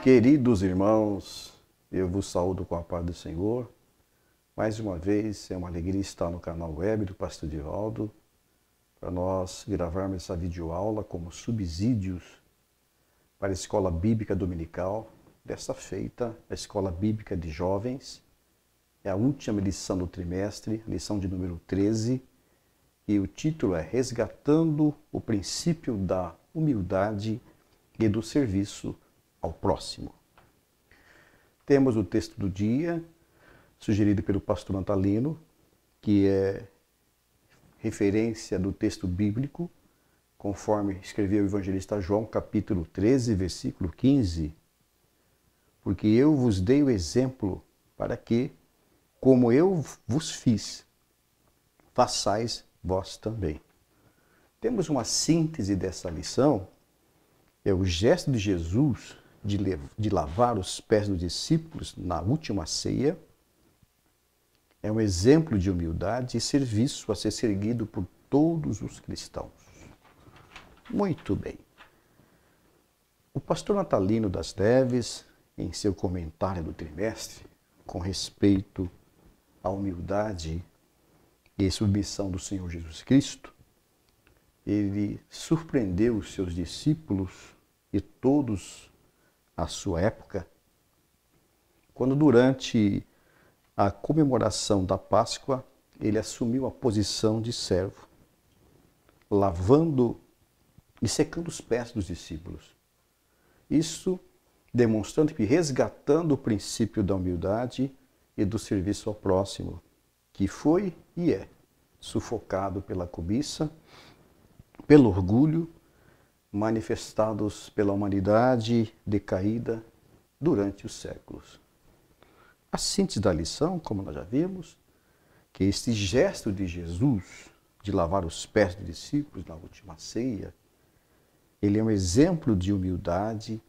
Queridos irmãos, eu vos saúdo com a paz do Senhor. Mais uma vez, é uma alegria estar no canal web do Pastor Divaldo para nós gravarmos essa videoaula como subsídios para a Escola Bíblica Dominical. Desta feita, a Escola Bíblica de Jovens. É a última lição do trimestre, lição de número 13, e o título é Resgatando o Princípio da Humildade e do Serviço ao Próximo. Temos o texto do dia, sugerido pelo pastor Natalino, que é referência do texto bíblico, conforme escreveu o evangelista João, capítulo 13, versículo 15. Porque eu vos dei o exemplo para que, como eu vos fiz, façais vós também. Temos uma síntese dessa lição, é o gesto de Jesus de lavar os pés dos discípulos na última ceia. É um exemplo de humildade e serviço a ser seguido por todos os cristãos. Muito bem. O pastor Natalino das Neves, em seu comentário do trimestre, com respeito à humildade e submissão do Senhor Jesus Cristo, ele surpreendeu os seus discípulos e todos a sua época, quando durante a comemoração da Páscoa, ele assumiu a posição de servo, lavando e secando os pés dos discípulos. Isso demonstrando que resgatando o princípio da humildade e do serviço ao próximo, que foi e é sufocado pela cobiça, pelo orgulho, manifestados pela humanidade decaída durante os séculos. A síntese da lição, como nós já vimos, que este gesto de Jesus de lavar os pés dos discípulos na última ceia, ele é um exemplo de humildade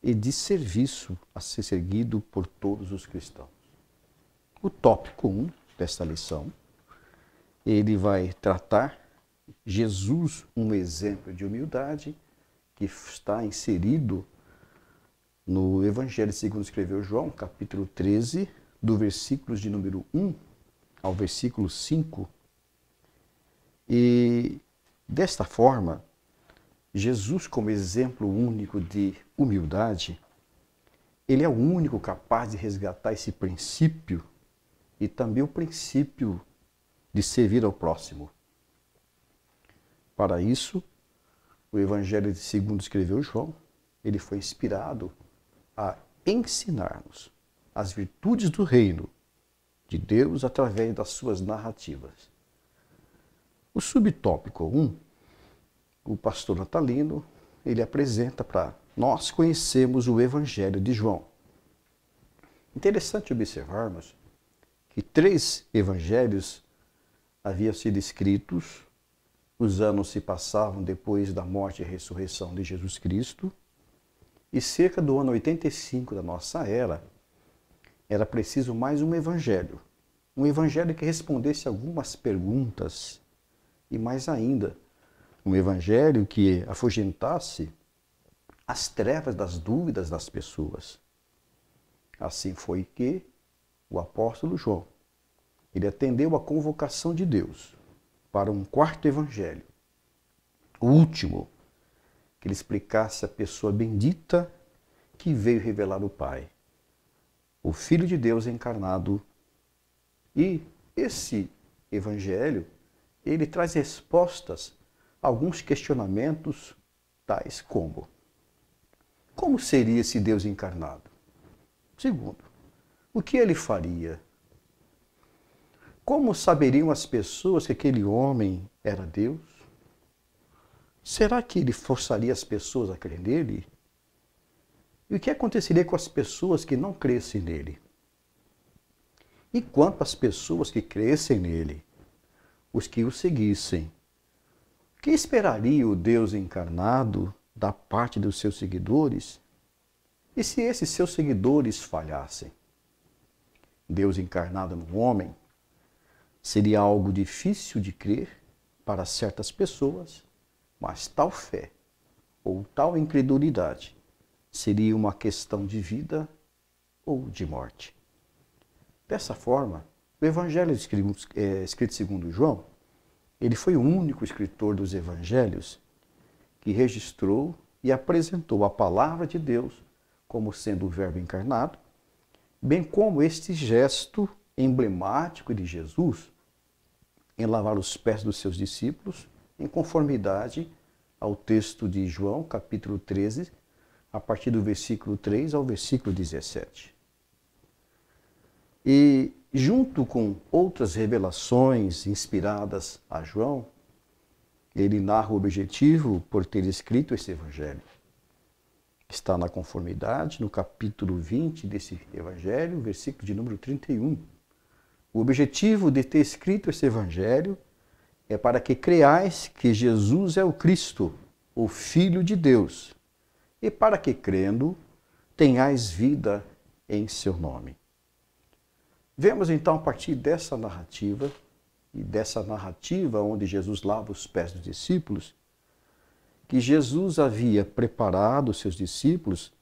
e de serviço a ser seguido por todos os cristãos. O tópico 1 desta lição, ele vai tratar Jesus, um exemplo de humildade, que está inserido no Evangelho segundo escreveu João, capítulo 13, do versículos de número 1 ao versículo 5. E desta forma, Jesus, como exemplo único de humildade, ele é o único capaz de resgatar esse princípio e também o princípio de servir ao próximo. Para isso, o Evangelho segundo escreveu João, ele foi inspirado a ensinar-nos as virtudes do reino de Deus através das suas narrativas. O subtópico 1, o pastor Natalino, ele apresenta para nós conhecermos o Evangelho de João. Interessante observarmos que 3 evangelhos haviam sido escritos. Os anos se passavam depois da morte e ressurreição de Jesus Cristo, e cerca do ano 85 da nossa era, era preciso mais um evangelho que respondesse algumas perguntas, e mais ainda, um evangelho que afugentasse as trevas das dúvidas das pessoas. Assim foi que o apóstolo João, ele atendeu a convocação de Deus para um 4º evangelho, o último, que ele explicasse a pessoa bendita que veio revelar o Pai, o Filho de Deus encarnado. E esse evangelho, ele traz respostas a alguns questionamentos tais como seria esse Deus encarnado? Segundo, o que ele faria? Como saberiam as pessoas que aquele homem era Deus? Será que ele forçaria as pessoas a crer nele? E o que aconteceria com as pessoas que não crescem nele? E quanto às pessoas que crescem nele, os que o seguissem, o que esperaria o Deus encarnado da parte dos seus seguidores? E se esses seus seguidores falhassem? Deus encarnado no homem seria algo difícil de crer para certas pessoas, mas tal fé ou tal incredulidade seria uma questão de vida ou de morte. Dessa forma, o Evangelho escrito segundo João, ele foi o único escritor dos Evangelhos que registrou e apresentou a palavra de Deus como sendo o Verbo encarnado, bem como este gesto emblemático de Jesus em lavar os pés dos seus discípulos, em conformidade ao texto de João, capítulo 13, a partir do versículo 3 ao versículo 17. E, junto com outras revelações inspiradas a João, ele narra o objetivo por ter escrito esse evangelho. Está na conformidade, no capítulo 20 desse evangelho, versículo de número 31. O objetivo de ter escrito esse evangelho é para que creais que Jesus é o Cristo, o Filho de Deus, e para que, crendo, tenhais vida em seu nome. Vemos então a partir dessa narrativa, e dessa narrativa onde Jesus lava os pés dos discípulos, que Jesus havia preparado os seus discípulos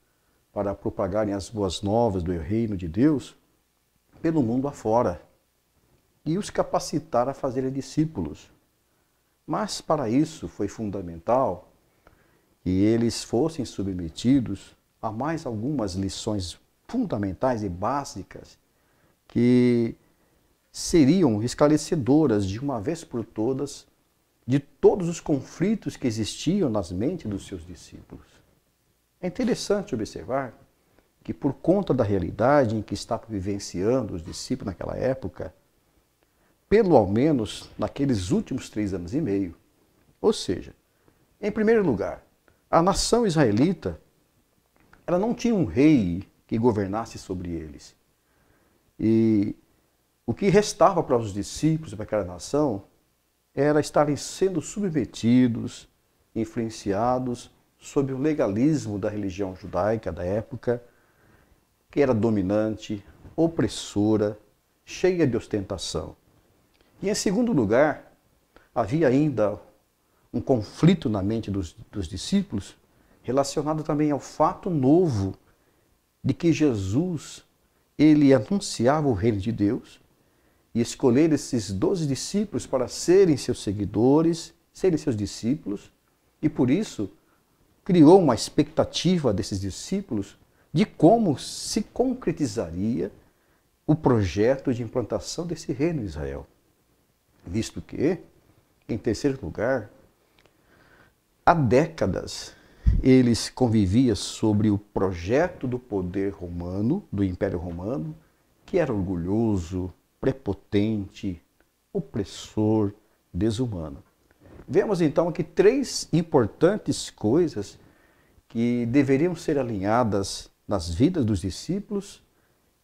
para propagarem as boas novas do reino de Deus pelo mundo afora e os capacitar a fazerem discípulos. Mas para isso foi fundamental que eles fossem submetidos a mais algumas lições fundamentais e básicas que seriam esclarecedoras de uma vez por todas de todos os conflitos que existiam nas mentes dos seus discípulos. É interessante observar que, por conta da realidade em que estavam vivenciando os discípulos naquela época, pelo ao menos naqueles últimos 3 anos e meio, ou seja, em primeiro lugar, a nação israelita, ela não tinha um rei que governasse sobre eles. E o que restava para os discípulos, para aquela nação, era estarem sendo submetidos, influenciados sob o legalismo da religião judaica da época, que era dominante, opressora, cheia de ostentação. E em segundo lugar, havia ainda um conflito na mente dos discípulos relacionado também ao fato novo de que Jesus, ele anunciava o reino de Deus e escolher esses 12 discípulos para serem seus seguidores, serem seus discípulos, e por isso criou uma expectativa desses discípulos de como se concretizaria o projeto de implantação desse reino em Israel. Visto que, em terceiro lugar, há décadas eles conviviam sobre o projeto do poder romano, do Império Romano, que era orgulhoso, prepotente, opressor, desumano. Vemos então aqui 3 importantes coisas que deveriam ser alinhadas nas vidas dos discípulos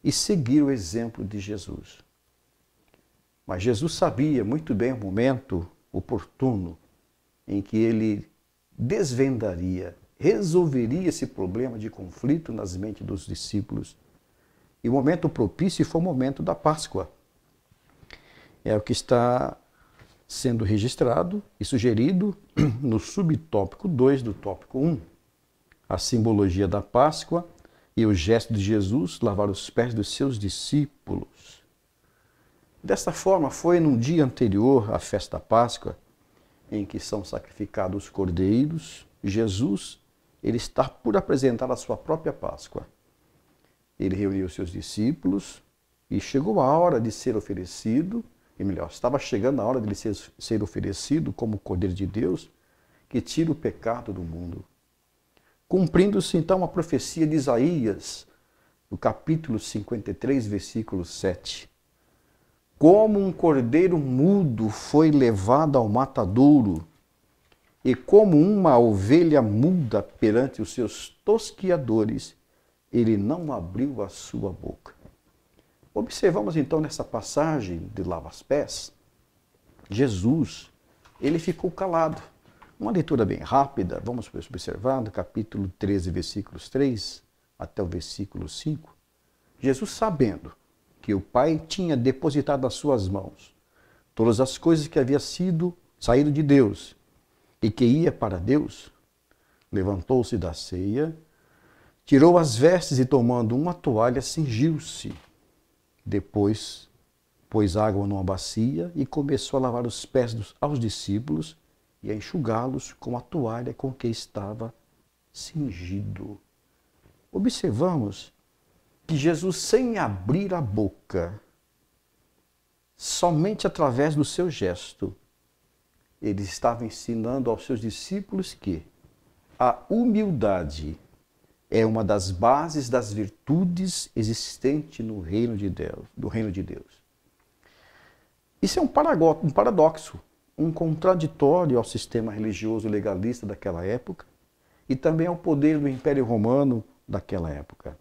e seguir o exemplo de Jesus. Mas Jesus sabia muito bem o momento oportuno em que ele desvendaria, resolveria esse problema de conflito nas mentes dos discípulos. E o momento propício foi o momento da Páscoa. É o que está sendo registrado e sugerido no subtópico 2 do tópico 1. A simbologia da Páscoa e o gesto de Jesus lavar os pés dos seus discípulos. Desta forma, foi num dia anterior à festa da Páscoa, em que são sacrificados os cordeiros, Jesus, ele está por apresentar a sua própria Páscoa. Ele reuniu os seus discípulos e chegou a hora de ser oferecido, e melhor, estava chegando a hora de ele ser oferecido como Cordeiro de Deus, que tira o pecado do mundo. Cumprindo-se então a profecia de Isaías, no capítulo 53, versículo 7. Como um cordeiro mudo foi levado ao matadouro, e como uma ovelha muda perante os seus tosquiadores, ele não abriu a sua boca. Observamos então nessa passagem de lava os pés, Jesus, ele ficou calado. Uma leitura bem rápida, vamos observar no capítulo 13, versículos 3 até o versículo 5. Jesus, sabendo que o Pai tinha depositado nas suas mãos todas as coisas que havia saído de Deus e que ia para Deus, levantou-se da ceia, Tirou as vestes e, tomando uma toalha, cingiu-se. Depois, pôs água numa bacia e começou a lavar os pés aos discípulos e a enxugá-los com a toalha com que estava cingido. Observamos que Jesus, sem abrir a boca, somente através do seu gesto, ele estava ensinando aos seus discípulos que a humildade é uma das bases das virtudes existentes no reino de Deus, do reino de Deus. Isso é um paradoxo, um contraditório ao sistema religioso legalista daquela época e também ao poder do Império Romano daquela época.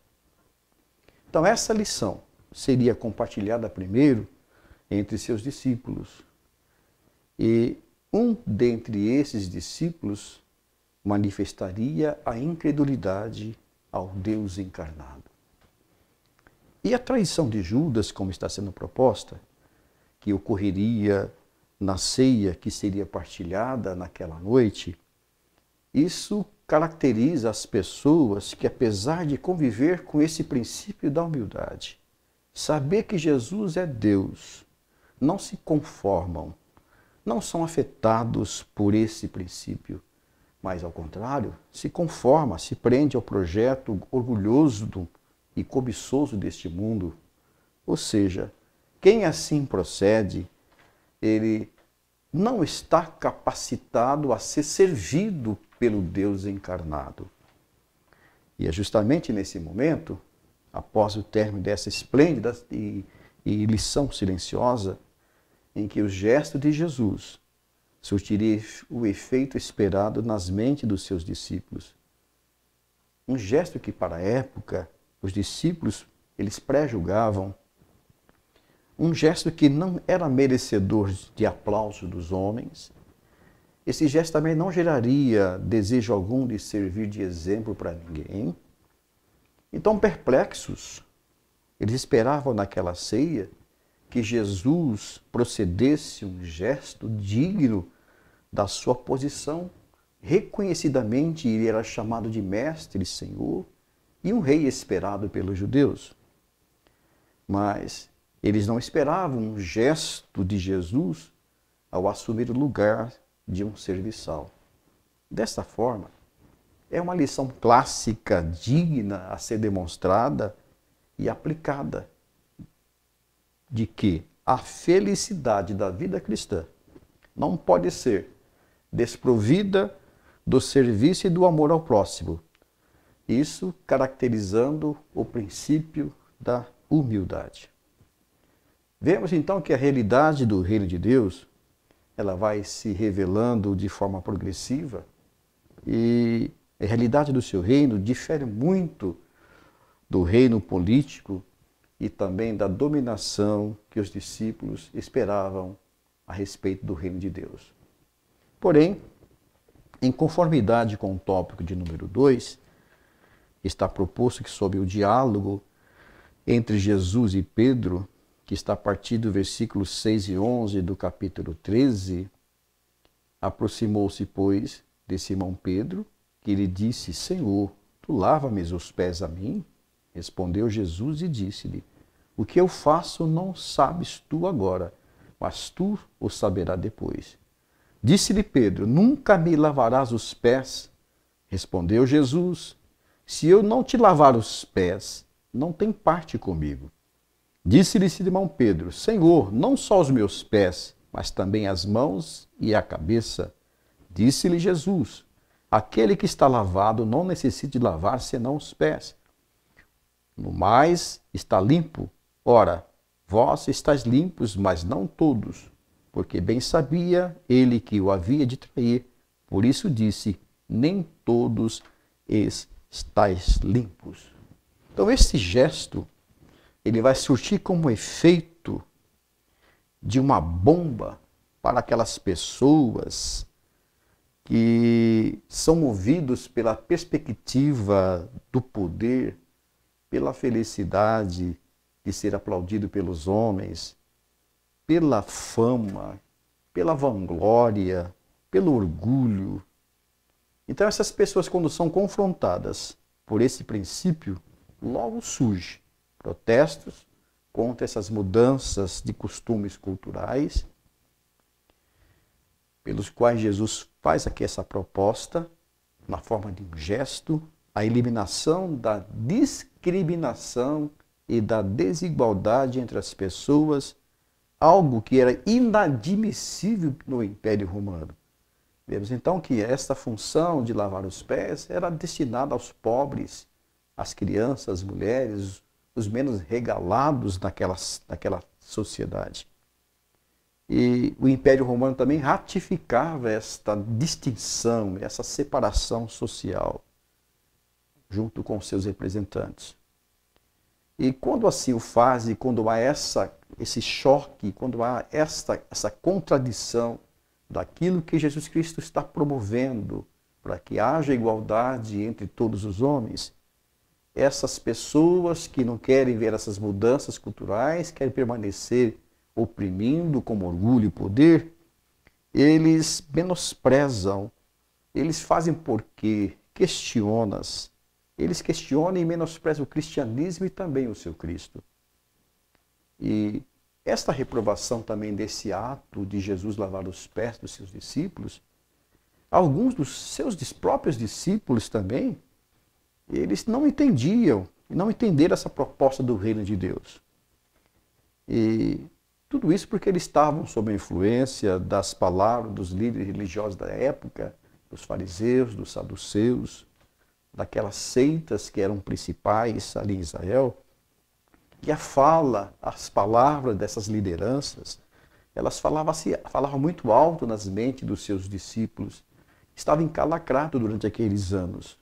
Então essa lição seria compartilhada primeiro entre seus discípulos. E um dentre esses discípulos manifestaria a incredulidade ao Deus encarnado. E a traição de Judas, como está sendo proposta, que ocorreria na ceia que seria partilhada naquela noite, isso caracteriza as pessoas que, apesar de conviver com esse princípio da humildade, saber que Jesus é Deus, não se conformam, não são afetados por esse princípio, mas, ao contrário, se conforma, se prende ao projeto orgulhoso e cobiçoso deste mundo. Ou seja, quem assim procede, ele não está capacitado a ser servido pelo Deus encarnado. E é justamente nesse momento, após o término dessa esplêndida e lição silenciosa, em que o gesto de Jesus surtiria o efeito esperado nas mentes dos seus discípulos. Um gesto que, para a época, os discípulos, eles pré-julgavam. Um gesto que não era merecedor de aplauso dos homens. Esse gesto também não geraria desejo algum de servir de exemplo para ninguém. Então, perplexos, eles esperavam naquela ceia que Jesus procedesse um gesto digno da sua posição. Reconhecidamente ele era chamado de mestre, Senhor, e um rei esperado pelos judeus. Mas eles não esperavam um gesto de Jesus ao assumir o lugar de um serviçal. Desta forma, é uma lição clássica, digna a ser demonstrada e aplicada, de que a felicidade da vida cristã não pode ser desprovida do serviço e do amor ao próximo. Isso caracterizando o princípio da humildade. Vemos então que a realidade do reino de Deus, ela vai se revelando de forma progressiva e a realidade do seu reino difere muito do reino político e também da dominação que os discípulos esperavam a respeito do reino de Deus. Porém, em conformidade com o tópico de número 2, está proposto que sob o diálogo entre Jesus e Pedro, que está a partir do versículos 6 e 11 do capítulo 13, aproximou-se, pois, de Simão Pedro, que lhe disse: Senhor, tu lava-me os pés a mim? Respondeu Jesus e disse-lhe: O que eu faço não sabes tu agora, mas tu o saberás depois. Disse-lhe Pedro: Nunca me lavarás os pés? Respondeu Jesus: Se eu não te lavar os pés, não tem parte comigo. Disse-lhe Simão Pedro: Senhor, não só os meus pés, mas também as mãos e a cabeça. Disse-lhe Jesus: Aquele que está lavado não necessita de lavar senão os pés. No mais, está limpo. Ora, vós estáis limpos, mas não todos, porque bem sabia ele que o havia de trair. Por isso disse: nem todos estáis limpos. Então, esse gesto, ele vai surtir como efeito de uma bomba para aquelas pessoas que são movidos pela perspectiva do poder, pela felicidade de ser aplaudido pelos homens, pela fama, pela vanglória, pelo orgulho. Então essas pessoas, quando são confrontadas por esse princípio, logo surge protestos contra essas mudanças de costumes culturais, pelos quais Jesus faz aqui essa proposta, na forma de um gesto, a eliminação da discriminação e da desigualdade entre as pessoas, algo que era inadmissível no Império Romano. Vemos então que esta função de lavar os pés era destinada aos pobres, às crianças, às mulheres, os menos regalados naquela sociedade. E o Império Romano também ratificava esta distinção, essa separação social, junto com seus representantes. E quando assim o faz, e quando há esse choque, quando há essa contradição daquilo que Jesus Cristo está promovendo para que haja igualdade entre todos os homens, essas pessoas que não querem ver essas mudanças culturais, querem permanecer oprimindo com orgulho e poder, eles menosprezam, eles fazem porque eles questionam e menosprezam o cristianismo e também o seu Cristo. E esta reprovação também desse ato de Jesus lavar os pés dos seus discípulos, alguns dos seus próprios discípulos também, eles não entendiam, não entenderam essa proposta do reino de Deus. E tudo isso porque eles estavam sob a influência das palavras dos líderes religiosos da época, dos fariseus, dos saduceus, daquelas seitas que eram principais ali em Israel. E as palavras dessas lideranças, elas falavam muito alto nas mentes dos seus discípulos. Estava encalacrado durante aqueles anos.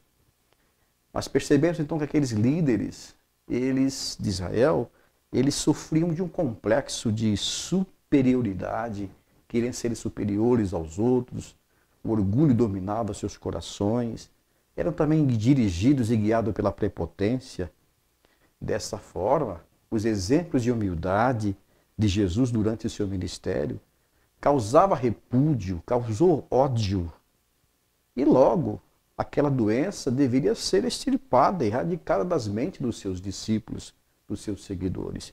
Mas percebemos então que aqueles líderes, eles de Israel, eles sofriam de um complexo de superioridade, querendo ser superiores aos outros, o orgulho dominava seus corações, eram também dirigidos e guiados pela prepotência. Dessa forma, os exemplos de humildade de Jesus durante o seu ministério causava repúdio, causou ódio. E logo, aquela doença deveria ser extirpada, erradicada das mentes dos seus discípulos, dos seus seguidores.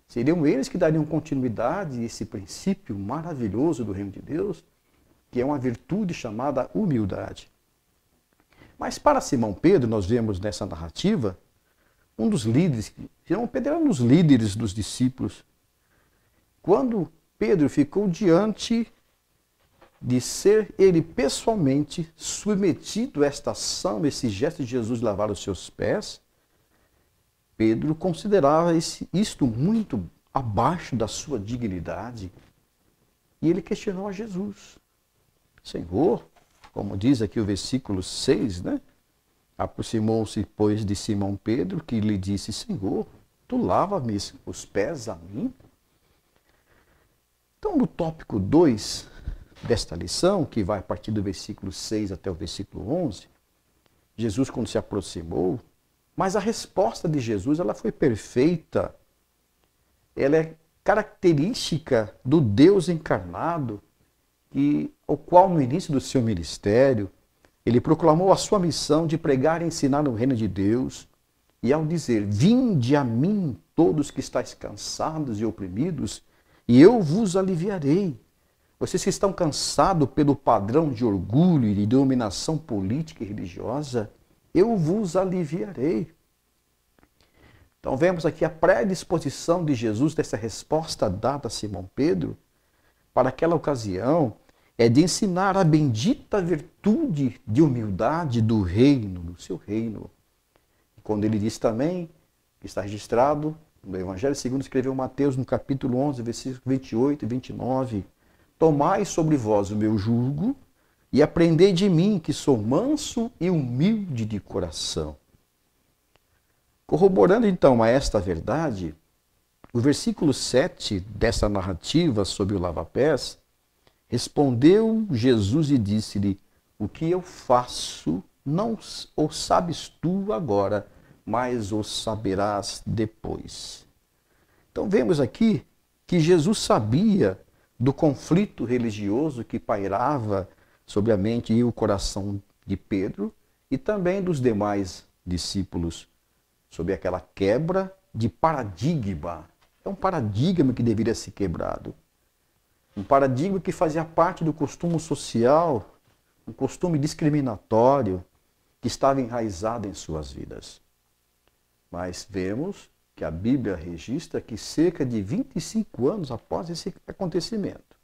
Seriam eles que dariam continuidade a esse princípio maravilhoso do reino de Deus, que é uma virtude chamada humildade. Mas para Simão Pedro, nós vemos nessa narrativa, um dos líderes, Simão Pedro era um dos líderes dos discípulos. Quando Pedro ficou diante de ser ele pessoalmente submetido a esta ação, esse gesto de Jesus de lavar os seus pés, Pedro considerava isto muito abaixo da sua dignidade. E ele questionou a Jesus. Senhor, como diz aqui o versículo 6, né? Aproximou-se, pois, de Simão Pedro, que lhe disse, Senhor, tu lava-me os pés a mim? Então, no tópico 2 desta lição, que vai a partir do versículo 6 até o versículo 11, Jesus, quando se aproximou, mas a resposta de Jesus, ela foi perfeita, ela é característica do Deus encarnado, ao qual no início do seu ministério, ele proclamou a sua missão de pregar e ensinar o reino de Deus, e ao dizer, vinde a mim todos que estáis cansados e oprimidos, e eu vos aliviarei. Vocês que estão cansados pelo padrão de orgulho e de dominação política e religiosa, eu vos aliviarei. Então vemos aqui a predisposição de Jesus dessa resposta dada a Simão Pedro, para aquela ocasião, é de ensinar a bendita virtude de humildade do reino, do seu reino. Quando ele diz também, que está registrado no Evangelho segundo escreveu Mateus, no capítulo 11, versículos 28 e 29, tomai sobre vós o meu jugo e aprendei de mim, que sou manso e humilde de coração. Corroborando então a esta verdade, o versículo 7 dessa narrativa sobre o lava-pés, respondeu Jesus e disse-lhe, o que eu faço não o sabes tu agora, mas o saberás depois. Então vemos aqui que Jesus sabia do conflito religioso que pairava sobre a mente e o coração de Pedro e também dos demais discípulos sobre aquela quebra de paradigma. É um paradigma que deveria ser quebrado. Um paradigma que fazia parte do costume social, um costume discriminatório que estava enraizado em suas vidas. Mas vemos que a Bíblia registra que cerca de 25 anos após esse acontecimento,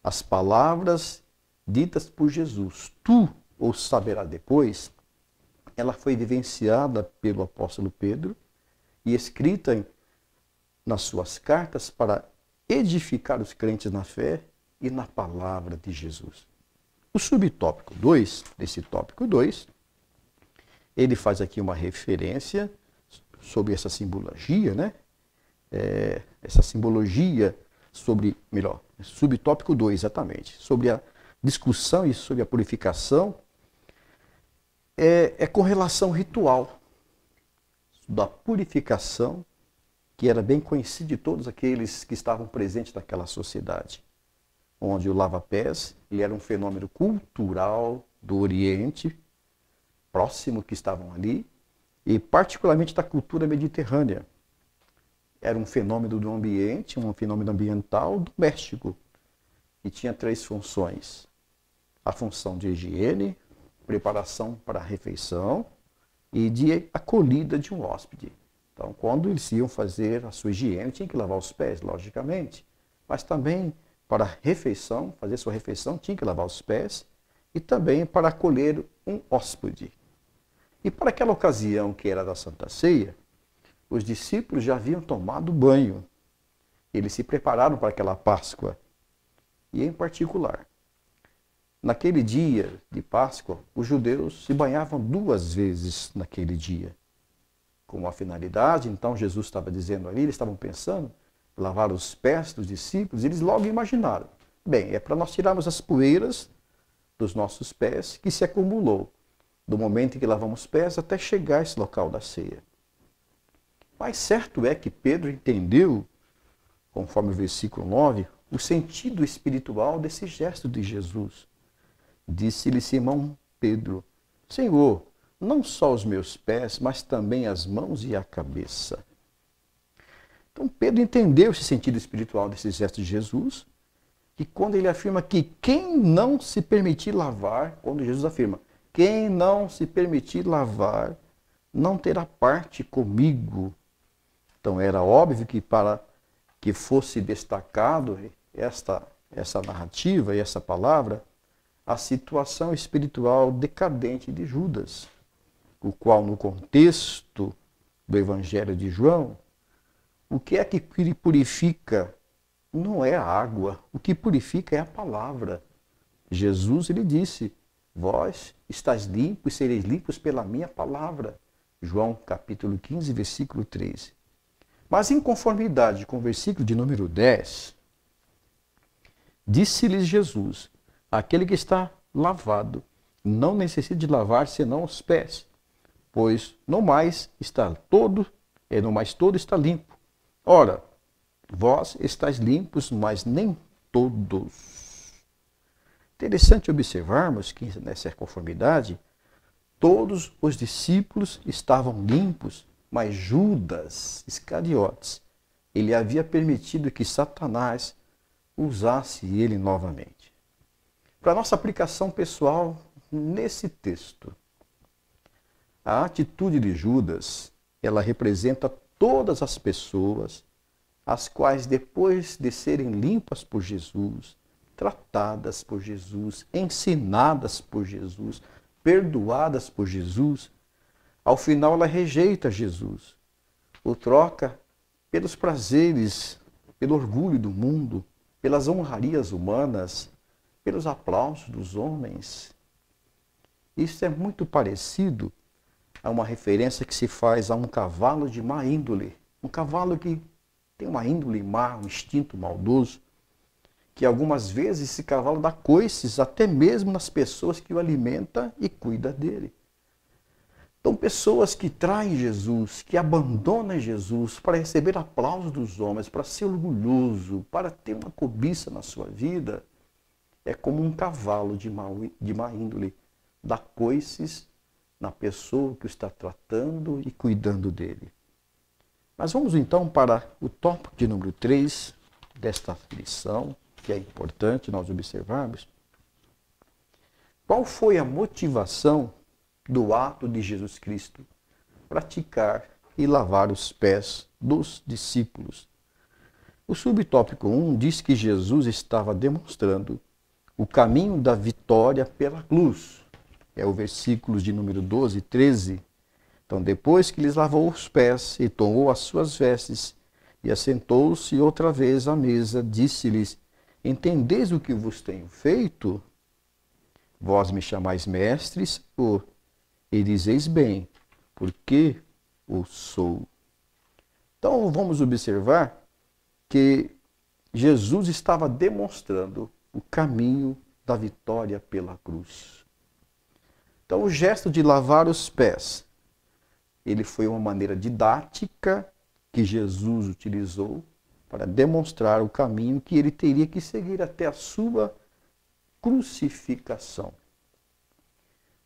as palavras ditas por Jesus, tu o saberás depois, ela foi vivenciada pelo apóstolo Pedro e escrita nas suas cartas para edificar os crentes na fé e na palavra de Jesus. O subtópico 2, desse tópico 2, ele faz aqui uma referência sobre essa simbologia, né? Essa simbologia sobre, melhor, subtópico 2, exatamente, sobre a discussão e sobre a purificação, é com relação ao ritual da purificação, que era bem conhecido de todos aqueles que estavam presentes naquela sociedade, onde o lava-pés ele era um fenômeno cultural do Oriente próximo que estavam ali, e particularmente da cultura mediterrânea. Era um fenômeno do ambiente, um fenômeno ambiental doméstico, e tinha 3 funções. A função de higiene, preparação para a refeição e de acolhida de um hóspede. Então, quando eles iam fazer a sua higiene, tinha que lavar os pés, logicamente, mas também para a refeição, fazer sua refeição, tinha que lavar os pés, e também para acolher um hóspede. E para aquela ocasião que era da Santa Ceia, os discípulos já haviam tomado banho. Eles se prepararam para aquela Páscoa. E em particular, naquele dia de Páscoa, os judeus se banhavam 2 vezes naquele dia. Com a finalidade, então Jesus estava dizendo ali, eles estavam pensando, lavar os pés dos discípulos, eles logo imaginaram, bem, é para nós tirarmos as poeiras dos nossos pés que se acumulou do momento em que lavamos os pés até chegar a esse local da ceia. Mas certo é que Pedro entendeu, conforme o versículo 9, o sentido espiritual desse gesto de Jesus. Disse-lhe Simão Pedro, Senhor, não só os meus pés, mas também as mãos e a cabeça. Então Pedro entendeu esse sentido espiritual desse gesto de Jesus, que quando ele afirma que quem não se permitir lavar, quando Jesus afirma, quem não se permitir lavar, não terá parte comigo. Então era óbvio que para que fosse destacado essa narrativa e essa palavra, a situação espiritual decadente de Judas, o qual no contexto do Evangelho de João, o que é que purifica? Não é a água, o que purifica é a palavra. Jesus ele disse, vós estáis limpos e sereis limpos pela minha palavra. João capítulo 15, versículo 13. Mas em conformidade com o versículo de número 10, disse-lhes Jesus, aquele que está lavado não necessita de lavar senão os pés, pois no mais todo está limpo. Ora, vós estáis limpos, mas nem todos. Interessante observarmos que nessa conformidade, todos os discípulos estavam limpos, mas Judas Iscariotes, ele havia permitido que Satanás usasse ele novamente. Para nossa aplicação pessoal nesse texto, a atitude de Judas, ela representa todas as pessoas, as quais depois de serem limpas por Jesus, tratadas por Jesus, ensinadas por Jesus, perdoadas por Jesus, ao final ela rejeita Jesus, o troca pelos prazeres, pelo orgulho do mundo, pelas honrarias humanas, pelos aplausos dos homens. Isso é muito parecido a uma referência que se faz a um cavalo de má índole, um cavalo que tem uma índole má, um instinto maldoso, que algumas vezes esse cavalo dá coices até mesmo nas pessoas que o alimentam e cuidam dele. Então, pessoas que traem Jesus, que abandonam Jesus para receber aplausos dos homens, para ser orgulhoso, para ter uma cobiça na sua vida, é como um cavalo de má índole, dá coices na pessoa que o está tratando e cuidando dele. Mas vamos então para o tópico de número 3 desta lição, que é importante nós observarmos. Qual foi a motivação do ato de Jesus Cristo praticar e lavar os pés dos discípulos? O subtópico 1 diz que Jesus estava demonstrando o caminho da vitória pela cruz. É o versículos de número 12 e 13. Então, depois que lhes lavou os pés e tomou as suas vestes e assentou-se outra vez à mesa, disse-lhes: entendeis o que vos tenho feito? Vós me chamais mestre, Senhor, e dizeis bem, porque o sou. Então, vamos observar que Jesus estava demonstrando o caminho da vitória pela cruz. Então, o gesto de lavar os pés, ele foi uma maneira didática que Jesus utilizou para demonstrar o caminho que ele teria que seguir até a sua crucificação.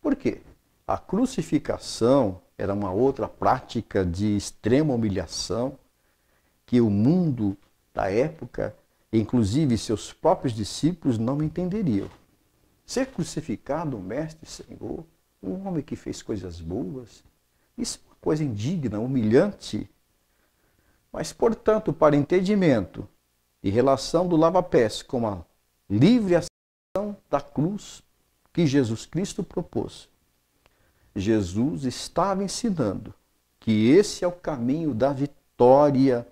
Por quê? A crucificação era uma outra prática de extrema humilhação que o mundo da época, inclusive seus próprios discípulos, não entenderiam. Ser crucificado, mestre, Senhor, um homem que fez coisas boas, isso é uma coisa indigna, humilhante. Mas, portanto, para entendimento e relação do lava-pés com a livre ação da cruz que Jesus Cristo propôs, Jesus estava ensinando que esse é o caminho da vitória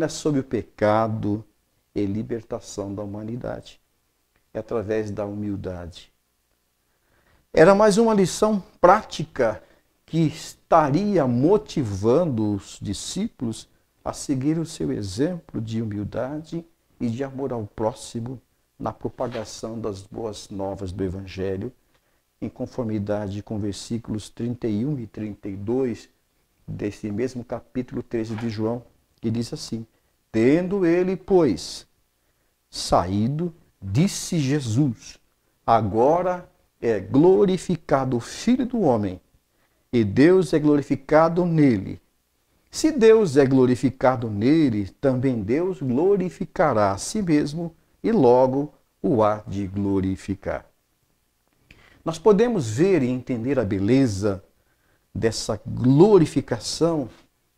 sobre o pecado e libertação da humanidade. É através da humildade. Era mais uma lição prática que estaria motivando os discípulos a seguir o seu exemplo de humildade e de amor ao próximo na propagação das boas novas do Evangelho, em conformidade com versículos 31 e 32 desse mesmo capítulo 13 de João, que diz assim: tendo ele, pois, saído, disse Jesus: agora é glorificado o Filho do Homem, e Deus é glorificado nele. Se Deus é glorificado nele, também Deus glorificará a si mesmo e logo o há de glorificar. Nós podemos ver e entender a beleza dessa glorificação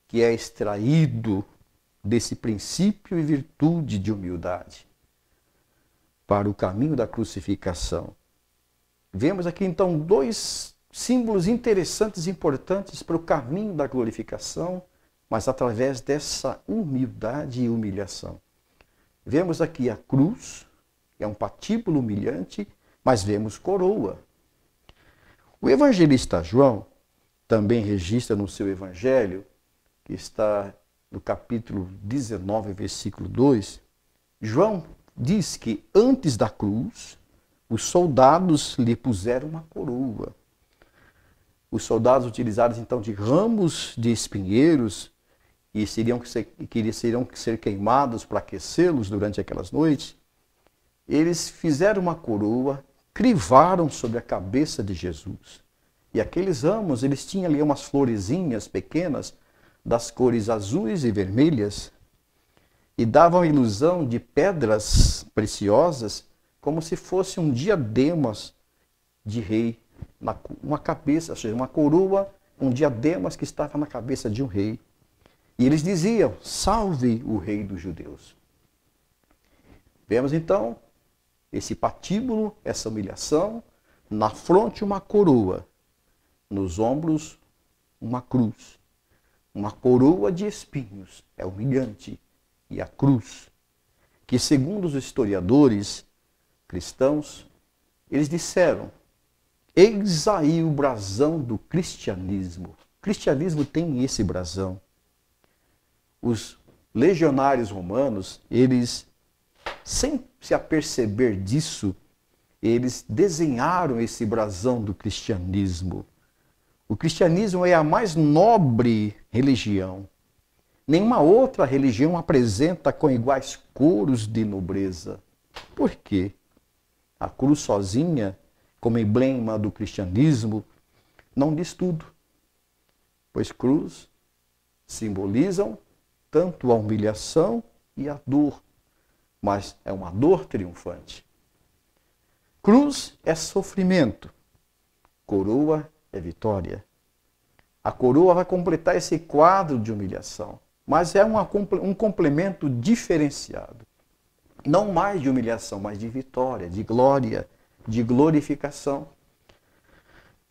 que é extraído desse princípio e virtude de humildade para o caminho da crucificação. Vemos aqui então dois símbolos interessantes e importantes para o caminho da glorificação, mas através dessa humildade e humilhação. Vemos aqui a cruz, que é um patíbulo humilhante, mas vemos coroa. O evangelista João também registra no seu evangelho, que está no capítulo 19, versículo 2, João diz que antes da cruz, os soldados lhe puseram uma coroa. Os soldados utilizados então de ramos de espinheiros e seriam que ser queimados para aquecê-los durante aquelas noites, eles fizeram uma coroa, crivaram sobre a cabeça de Jesus. E aqueles ramos, eles tinham ali umas florezinhas pequenas, das cores azuis e vermelhas, e davam a ilusão de pedras preciosas, como se fosse um diademas de rei, uma cabeça, ou seja, uma coroa, um diademas que estava na cabeça de um rei. E eles diziam: salve o rei dos judeus. Vemos então esse patíbulo, essa humilhação, na fronte uma coroa, nos ombros uma cruz. Uma coroa de espinhos, é humilhante, e a cruz, que segundo os historiadores cristãos, eles disseram: eis aí o brasão do cristianismo. O cristianismo tem esse brasão. Os legionários romanos, eles, sem se aperceber disso, eles desenharam esse brasão do cristianismo. O cristianismo é a mais nobre religião. Nenhuma outra religião apresenta com iguais coros de nobreza. Por quê? A cruz sozinha, como emblema do cristianismo, não diz tudo, pois cruz simbolizam tanto a humilhação e a dor, mas é uma dor triunfante. Cruz é sofrimento, coroa é vitória. A coroa vai completar esse quadro de humilhação, mas é um complemento diferenciado. Não mais de humilhação, mas de vitória, de glória, de glorificação.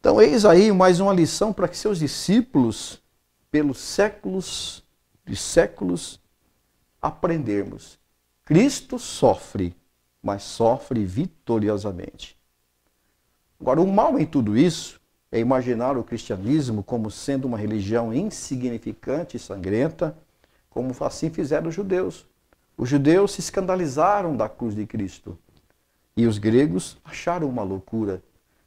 Então, eis aí mais uma lição para que seus discípulos, pelos séculos de séculos, aprendermos. Cristo sofre, mas sofre vitoriosamente. Agora, o mal em tudo isso é imaginar o cristianismo como sendo uma religião insignificante e sangrenta, como assim fizeram os judeus. Os judeus se escandalizaram da cruz de Cristo e os gregos acharam uma loucura.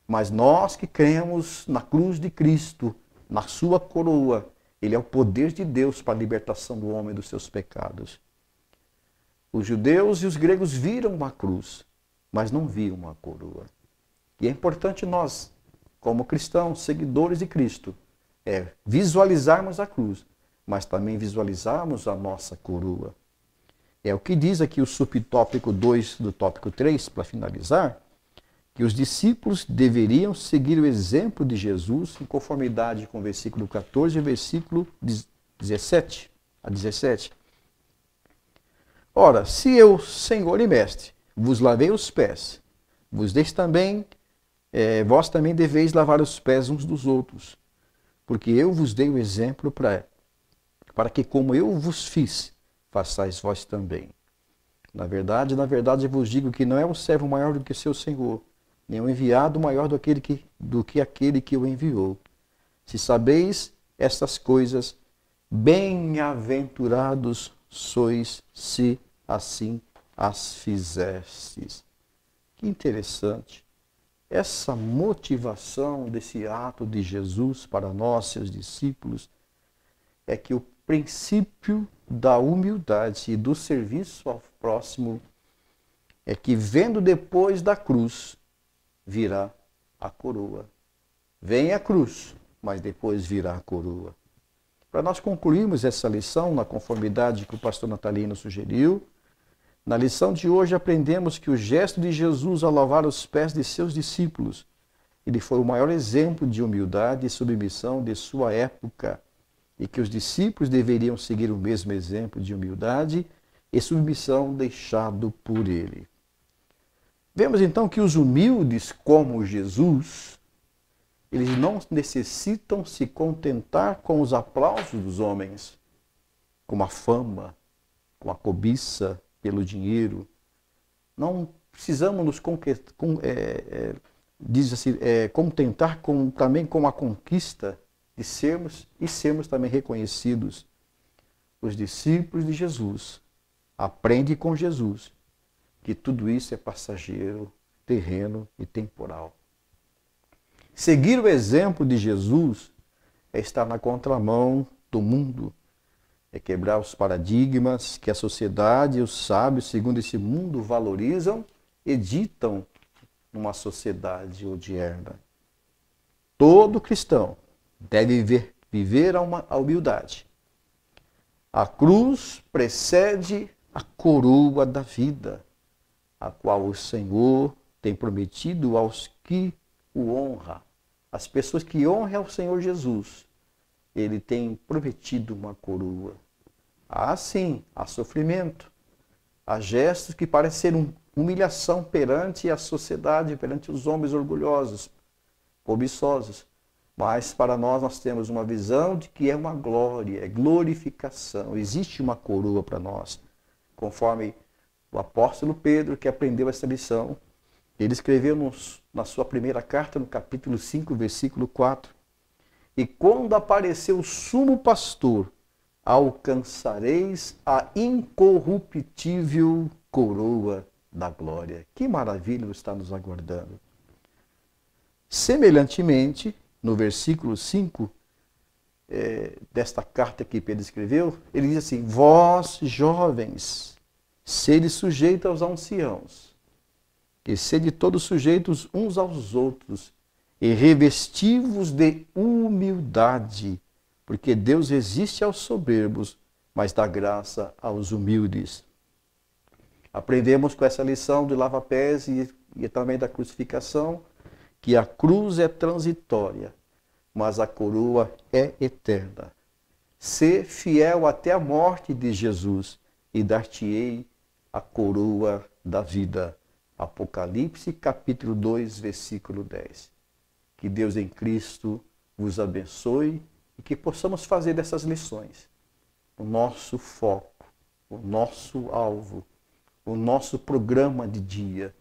Mas nós que cremos na cruz de Cristo, na sua coroa, ele é o poder de Deus para a libertação do homem dos seus pecados. Os judeus e os gregos viram uma cruz, mas não viram uma coroa. E é importante nós, como cristãos, seguidores de Cristo, visualizarmos a cruz, mas também visualizarmos a nossa coroa. É o que diz aqui o subtópico 2 do tópico 3, para finalizar, que os discípulos deveriam seguir o exemplo de Jesus em conformidade com o versículo 14 e versículo 17 a 17. Ora, se eu, Senhor e Mestre, vos lavei os pés, vós também deveis lavar os pés uns dos outros, porque eu vos dei o exemplo para que, como eu vos fiz, façais vós também. Na verdade, eu vos digo que não é um servo maior do que seu Senhor, nem um enviado maior do que aquele que o enviou. Se sabeis estas coisas, bem-aventurados sois se assim as fizestes. Que interessante. Essa motivação desse ato de Jesus para nós, seus discípulos, é que o princípio da humildade e do serviço ao próximo é que, vendo depois da cruz, virá a coroa. Vem a cruz, mas depois virá a coroa. Para nós concluirmos essa lição na conformidade que o pastor Natalino sugeriu, na lição de hoje aprendemos que o gesto de Jesus ao lavar os pés de seus discípulos, ele foi o maior exemplo de humildade e submissão de sua época, e que os discípulos deveriam seguir o mesmo exemplo de humildade e submissão deixado por ele. Vemos então que os humildes como Jesus, eles não necessitam se contentar com os aplausos dos homens, com a fama, com a cobiça pelo dinheiro. Não precisamos nos contentar também com a conquista de sermos também reconhecidos. Os discípulos de Jesus aprendem com Jesus que tudo isso é passageiro, terreno e temporal. Seguir o exemplo de Jesus é estar na contramão do mundo, é quebrar os paradigmas que a sociedade e os sábios, segundo esse mundo, valorizam e ditam numa sociedade odierna. Todo cristão deve viver a humildade. A cruz precede a coroa da vida, a qual o Senhor tem prometido aos que o honram. As pessoas que honram ao Senhor Jesus, ele tem prometido uma coroa. Há sim, há sofrimento, há gestos que parecem ser humilhação perante a sociedade, perante os homens orgulhosos, cobiçosos. Mas para nós temos uma visão de que é uma glória, é glorificação. Existe uma coroa para nós. Conforme o apóstolo Pedro, que aprendeu essa lição, ele escreveu na sua primeira carta, no capítulo 5, versículo 4. E quando aparecer o sumo pastor, alcançareis a incorruptível coroa da glória. Que maravilha está nos aguardando. Semelhantemente, no versículo 5 desta carta que Pedro escreveu, ele diz assim: vós, jovens, sede sujeitos aos anciãos, e sede todos sujeitos uns aos outros, e revesti-vos de humildade, porque Deus resiste aos soberbos, mas dá graça aos humildes. Aprendemos com essa lição do lava-pés e também da crucificação, que a cruz é transitória, mas a coroa é eterna. Sê fiel até a morte de Jesus e dar-te-ei a coroa da vida. Apocalipse capítulo 2, versículo 10. Que Deus em Cristo vos abençoe e que possamos fazer dessas lições o nosso foco, o nosso alvo, o nosso programa de dia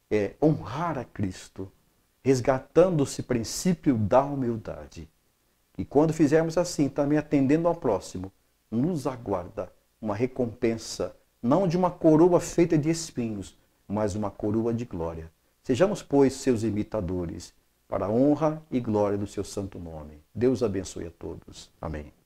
é honrar a Cristo, resgatando esse princípio da humildade. E quando fizermos assim, também atendendo ao próximo, nos aguarda uma recompensa, não de uma coroa feita de espinhos, mas uma coroa de glória. Sejamos, pois, seus imitadores, para a honra e glória do seu santo nome. Deus abençoe a todos. Amém.